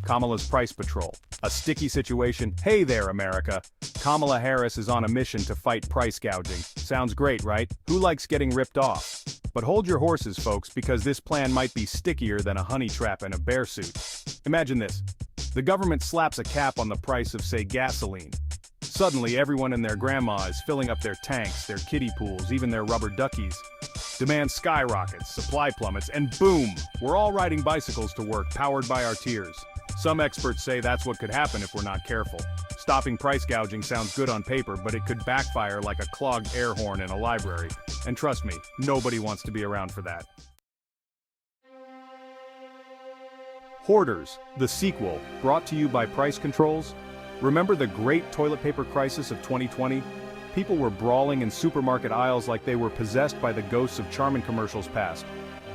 Kamala's Price Patrol. A sticky situation. Hey there, America. Kamala Harris is on a mission to fight price gouging. Sounds great, right? Who likes getting ripped off? But hold your horses, folks, because this plan might be stickier than a honey trap in a bear suit. Imagine this. The government slaps a cap on the price of, say, gasoline. Suddenly, everyone and their grandma is filling up their tanks, their kiddie pools, even their rubber duckies. Demand skyrockets, supply plummets, and boom! We're all riding bicycles to work, powered by our tears. Some experts say that's what could happen if we're not careful. Stopping price gouging sounds good on paper, but it could backfire like a clogged air horn in a library. And trust me, nobody wants to be around for that. Hoarders, the sequel, brought to you by Price Controls. Remember the great toilet paper crisis of 2020? People were brawling in supermarket aisles like they were possessed by the ghosts of Charmin commercials past.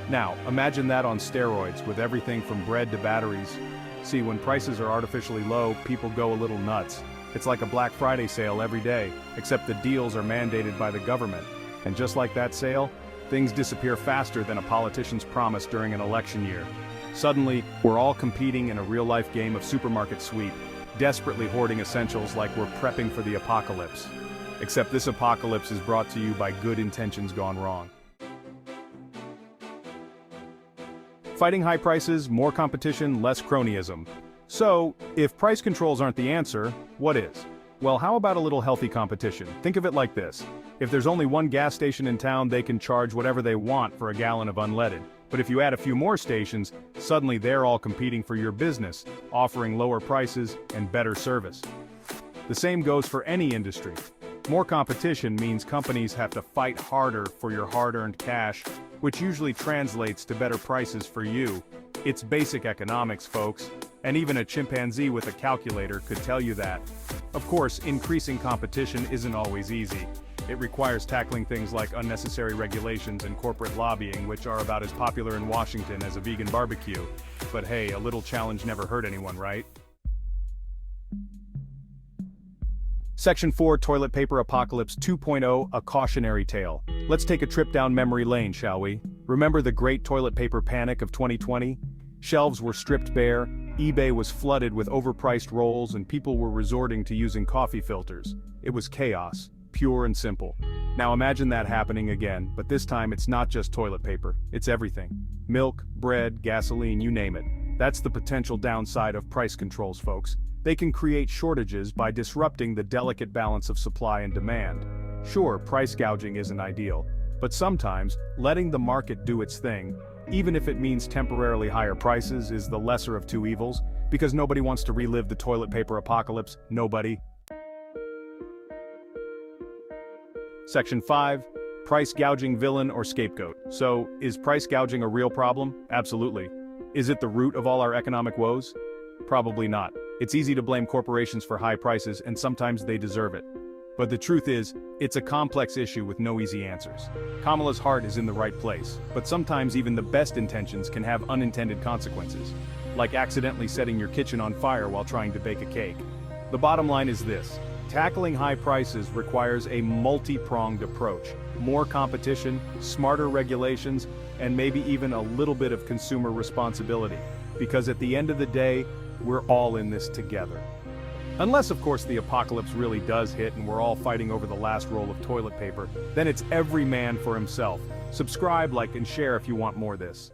Now, imagine that on steroids, with everything from bread to batteries. See, when prices are artificially low, people go a little nuts. It's like a Black Friday sale every day, except the deals are mandated by the government. And just like that sale, things disappear faster than a politician's promise during an election year. Suddenly, we're all competing in a real-life game of supermarket sweep, desperately hoarding essentials like we're prepping for the apocalypse. Except this apocalypse is brought to you by good intentions gone wrong. Fighting high prices, more competition, less cronyism. So, if price controls aren't the answer, what is? Well, how about a little healthy competition? Think of it like this. If there's only one gas station in town, they can charge whatever they want for a gallon of unleaded. But if you add a few more stations, suddenly they're all competing for your business, offering lower prices and better service. The same goes for any industry. More competition means companies have to fight harder for your hard-earned cash, which usually translates to better prices for you. It's basic economics, folks, and even a chimpanzee with a calculator could tell you that. Of course, increasing competition isn't always easy. It requires tackling things like unnecessary regulations and corporate lobbying, which are about as popular in Washington as a vegan barbecue. But hey, a little challenge never hurt anyone, right? Section 4, Toilet Paper Apocalypse 2.0, a cautionary tale. Let's take a trip down memory lane, shall we? Remember the great toilet paper panic of 2020? Shelves were stripped bare, eBay was flooded with overpriced rolls, and people were resorting to using coffee filters. It was chaos, pure and simple. Now imagine that happening again, but this time it's not just toilet paper, it's everything. Milk, bread, gasoline, you name it. That's the potential downside of price controls, folks. They can create shortages by disrupting the delicate balance of supply and demand. Sure, price gouging isn't ideal, but sometimes letting the market do its thing, even if it means temporarily higher prices, is the lesser of two evils, because nobody wants to relive the toilet paper apocalypse, nobody. Section 5, Price Gouging Villain or Scapegoat. So, is price gouging a real problem? Absolutely. Is it the root of all our economic woes? Probably not. It's easy to blame corporations for high prices, and sometimes they deserve it. But the truth is, it's a complex issue with no easy answers. Kamala's heart is in the right place, but sometimes even the best intentions can have unintended consequences, like accidentally setting your kitchen on fire while trying to bake a cake. The bottom line is this: tackling high prices requires a multi-pronged approach. More competition, smarter regulations, and maybe even a little bit of consumer responsibility. Because at the end of the day, we're all in this together. Unless, of course, the apocalypse really does hit and we're all fighting over the last roll of toilet paper, then it's every man for himself. Subscribe, like, and share if you want more of this.